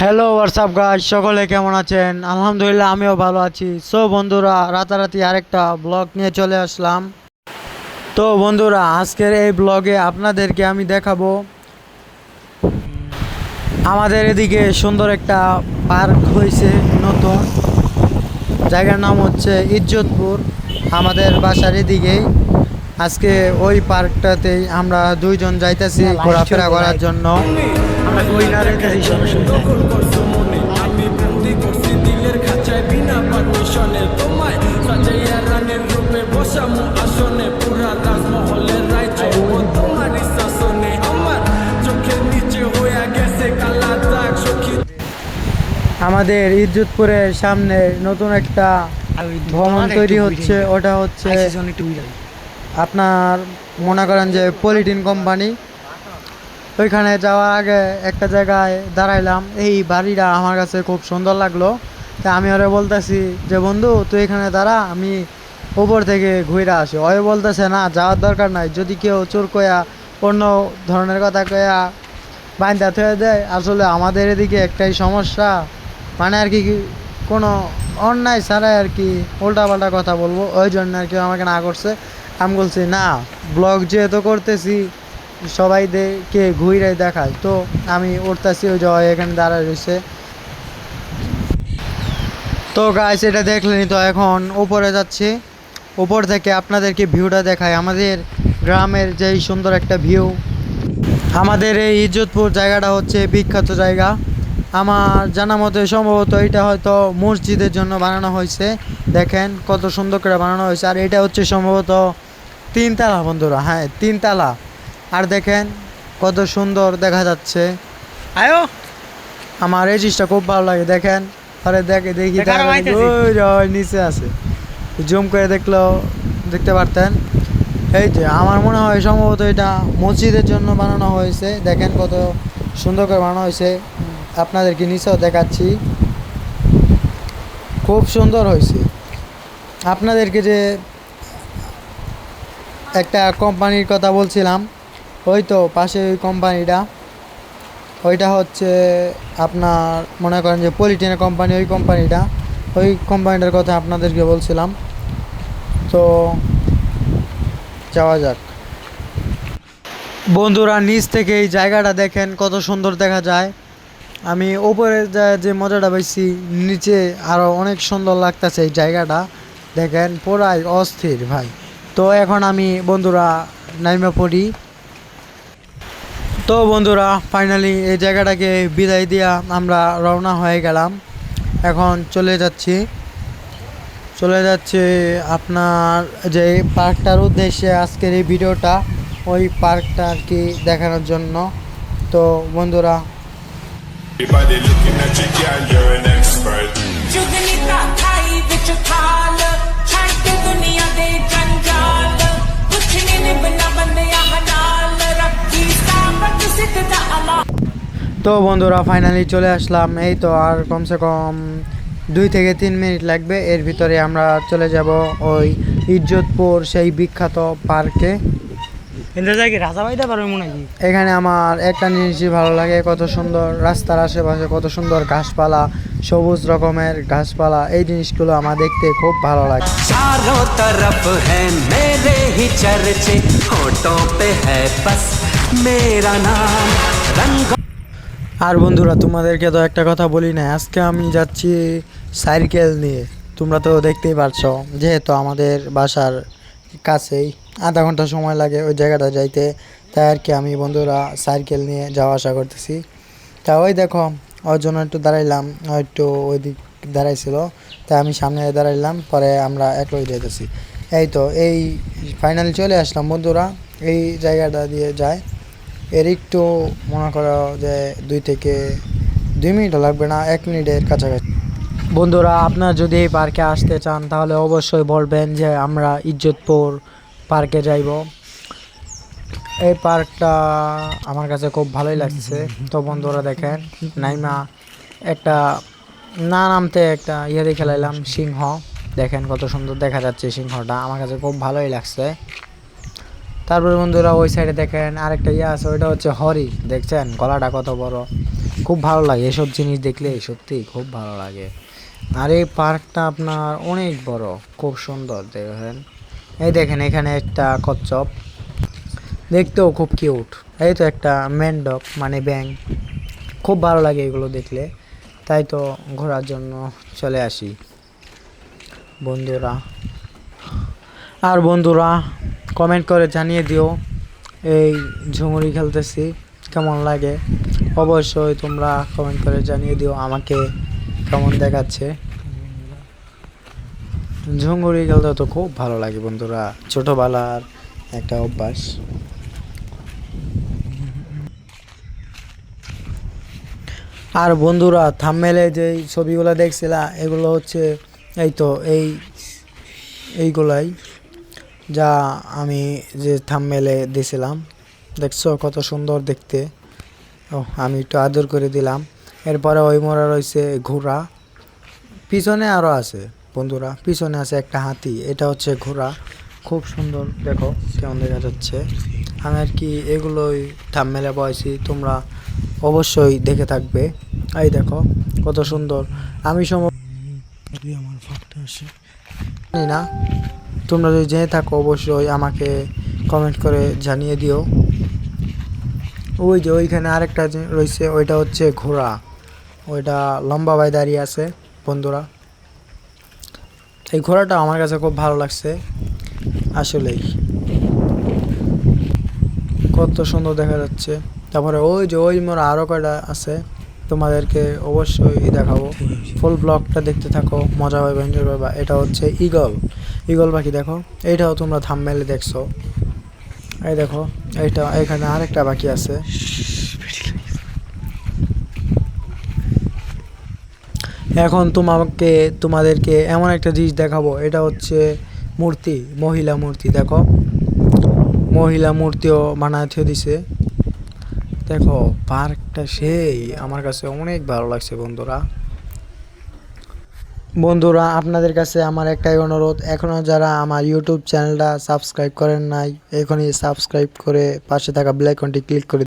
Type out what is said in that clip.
Hello WhatsApp guys, সকলে কেমন আছেন? আলহামদুলিল্লাহ, আমিও ভালো আছি। সো বন্ধুরা, রাতারাতি আরেকটা ব্লগ নিয়ে চলে আসলাম। তো বন্ধুরা, আজকের এই ব্লগে আপনাদেরকে আমি দেখাবো আমাদের এদিকে সুন্দর একটা পার্ক হয়েছে নতুন। জায়গার নাম হচ্ছে ইজ্জতপুর, আমাদের বাসার এদিকেই। আজকে ওই পার্কটাতেই আমরা দুইজন যাইতেছি ঘোরাফেরা করার জন্য। আমরা কইনারে যাইতেছি সরাসরি। আমাদের ইজ্জতপুরের সামনে নতুন একটা ভবন তৈরি হচ্ছে। ওটা হচ্ছে আপনার মনে করেন যে পলিটিন কোম্পানি। ওইখানে যাওয়ার আগে একটা জায়গায় দাঁড়াইলাম। এই বাড়িটা আমার কাছে খুব সুন্দর লাগলো। তা আমি ওরে বলতেছি যে বন্ধু, তুই এখানে দাঁড়া, আমি উপর থেকে ঘুরে আসি। ওই বলতেছে না, যাওয়ার দরকার নাই। যদি কেউ চোর কয়া অন্য ধরনের কথা কয়া বাইন্দা থয়ে দেয়, আসলে আমাদের এদিকে একটাই সমস্যা, মানে আর কি কোনো অন্যায় ছাড়াই আর কি উল্টাপাল্টা কথা বলবো, ওই জন্য আর কি আমাকে না করছে। আমি বলছি না, ব্লগ যেহেতু করতেছি সবাই দেখে ঘুরে দেখায়, তো আমি উঠতেছি। ওই যে এখানে দাঁড়ায় রয়েছে। তো গাইস, এটা দেখলেনি তো, এখন উপরে যাচ্ছি। উপর থেকে আপনাদেরকে ভিউটা দেখায়, আমাদের গ্রামের যেই সুন্দর একটা ভিউ। আমাদের এই ইজ্জতপুর জায়গাটা হচ্ছে বিখ্যাত জায়গা। আমার জানা মতে সম্ভবত এটা হয়তো মসজিদের জন্য বানানো হয়েছে। দেখেন কত সুন্দর করে বানানো হয়েছে। আর এটা হচ্ছে সম্ভবত 3 তলা বন্ধুরা, হ্যাঁ 3 তলা। আর দেখেন কত সুন্দর দেখা যাচ্ছে। আয়ো, আমার এই জিনিসটা খুব ভালো লাগে। দেখেন, আরে দেখি নিচে আছে, জুম করে দেখলেও দেখতে পারতেন। এই যে আমার মনে হয় সম্ভবত এটা মসজিদের জন্য বানানো হয়েছে। দেখেন কত সুন্দর করে বানানো হয়েছে। আপনাদেরকে নিচেও দেখাচ্ছি, খুব সুন্দর হয়েছে। আপনাদেরকে যে একটা কোম্পানির কথা বলছিলাম, ওই তো পাশে ওই কোম্পানিটা, ওইটা হচ্ছে আপনার মনে করেন যে পলিটিনের কোম্পানি। ওই কোম্পানিটার কথা আপনাদেরকে বলছিলাম। তো যাওয়া যাক বন্ধুরা। নিচ থেকে এই জায়গাটা দেখেন কত সুন্দর দেখা যায়। আমি উপরে যে মজাটা পাইছি, নিচে আরও অনেক সুন্দর লাগতেছে এই জায়গাটা। দেখেন পুরাই অস্থির ভাই। তো এখন আমি বন্ধুরা নাইমা পড়ি। তো বন্ধুরা, ফাইনালি এই জায়গাটাকে বিদায় দিয়া আমরা রওনা হয়ে গেলাম। এখন চলে যাচ্ছি আপনার যে পার্কটার উদ্দেশ্যে আজকের এই ভিডিওটা, ওই পার্কটা আর কি দেখানোর জন্য। তো বন্ধুরা, ফাইনালি চলে আসলাম। এই তো আর কমসে কম 2 থেকে 3 মিনিট লাগবে। এর ভিতরে আমরা চলে যাব ওই ইজ্জতপুর সেই বিখ্যাত পার্কে। এখানে আমার একটা জিনিসই ভালো লাগে, কত সুন্দর রাস্তার আশেপাশে কত সুন্দর গাছপালা, সবুজ রকমের গাছপালা। এই জিনিসগুলো আমার দেখতে খুব ভালো লাগে। আর বন্ধুরা, তোমাদেরকে তো একটা কথা বলি না, আজকে আমি যাচ্ছি সাইকেল নিয়ে। তোমরা তো দেখতেই পারছো, যেহেতু আমাদের বাসার কাছেই আধা ঘন্টা সময় লাগে ওই জায়গাটা যাইতে, তাই আর কি আমি বন্ধুরা সাইকেল নিয়ে যাওয়া আসা করতেছি। তা ওই দেখো, ওর জন্য একটু দাঁড়াইলাম, একটু ওই দিক দাঁড়াইছিল, তাই আমি সামনে দাঁড়াইলাম, পরে আমরা একলাই যেতেছি। এই তো এই ফাইনালি চলে আসলাম বন্ধুরা। এই জায়গাটা দিয়ে যায়, এর একটু মনে করো যে 2 থেকে 2 মিনিটও লাগবে না, 1 মিনিটের কাছাকাছি। বন্ধুরা, আপনারা যদি এই পার্কে আসতে চান তাহলে অবশ্যই বলবেন যে আমরা ইজ্জতপুর পার্কে যাইব। এই পার্কটা আমার কাছে খুব ভালোই লাগছে। তো বন্ধুরা দেখেন, নাইমা একটা না নামতে একটা দিয়ে খেলাইলাম সিংহ। দেখেন কত সুন্দর দেখা যাচ্ছে সিংহটা, আমার কাছে খুব ভালোই লাগছে। তারপরে বন্ধুরা ওই সাইডে দেখেন আরেকটা আছে, ওইটা হচ্ছে হরি। দেখছেন গলাটা কত বড়। খুব ভালো লাগে এসব জিনিস দেখলে, সত্যি খুব ভালো লাগে। আর এই পার্কটা আপনার অনেক বড়, খুব সুন্দর দেখেন। এই দেখেন এখানে একটা কচ্ছপ, দেখতেও খুব কিউট। এই তো একটা মেন্ডক মানে ব্যাঙ, খুব ভালো লাগে এগুলো দেখলে, তাই তো ঘোরার জন্য চলে আসি বন্ধুরা। আর বন্ধুরা কমেন্ট করে জানিয়ে দিও এই ঝুমুরি খেলতেছি কেমন লাগে, অবশ্যই তোমরা কমেন্ট করে জানিয়ে দিও আমাকে কেমন দেখাচ্ছে। ঝুমুরি খেলতে তো খুব ভালো লাগে বন্ধুরা, ছোটবেলার একটা অভ্যাস। আর বন্ধুরা থাম্বনেলে যে ছবিগুলো দেখছিলা এগুলো হচ্ছে এই তো এইগুলাই যা আমি যে থাম্বনেলে দিয়েছিলাম, দেখছো কত সুন্দর দেখতে। ও আমি একটু আদর করে দিলাম। এরপরে ওই মোড়া রয়েছে ঘোড়া, পিছনে আরও আছে বন্ধুরা, পিছনে আছে একটা হাতি, এটা হচ্ছে ঘোড়া, খুব সুন্দর দেখো কেমন দেখা যাচ্ছে। আমি আর কি এগুলোই থাম্বনেলে বয়েছি, তোমরা অবশ্যই দেখে থাকবে। এই দেখো কত সুন্দর। আমি আমার ফাঁকটা আসে জানি না, তোমরা যদি জেনে থাকো অবশ্যই আমাকে কমেন্ট করে জানিয়ে দিও। ওই যে ওইখানে আরেকটা রয়েছে, ওইটা হচ্ছে ঘোড়া, ওইটা লম্বা ভাই দাঁড়িয়ে আছে বন্ধুরা। এই ঘোড়াটা আমার কাছে খুব ভালো লাগছে আসলেই, কত সুন্দর দেখা যাচ্ছে। তারপরে ওই যে ওই মোড় আরও কয়টা আছে, তোমাদেরকে অবশ্যই দেখাবো। ফুল ব্লগটা দেখতে থাকো, মজা পাবে, এনজয় পাবে। এটা হচ্ছে ঈগল পাখি, দেখো এইটাও তোমরা থাম্বনেলে দেখছো। এই দেখো এইটা, এখানে আরেকটা পাখি আছে। এখন তোমাদেরকে এমন একটা জিনিস দেখাবো, এটা হচ্ছে মূর্তি, মহিলা মূর্তি, দেখো মহিলা মূর্তিও বানাতে দিছে। দেখো পার্কটা সেই আমার কাছে অনেক ভালো লাগছে বন্ধুরা আপনাদের কাছে আমার একটাই অনুরোধ, এখনও যারা আমার ইউটিউব চ্যানেলটা সাবস্ক্রাইব করেন নাই, এখনই সাবস্ক্রাইব করে পাশে থাকা বেল আইকনটি ক্লিক করে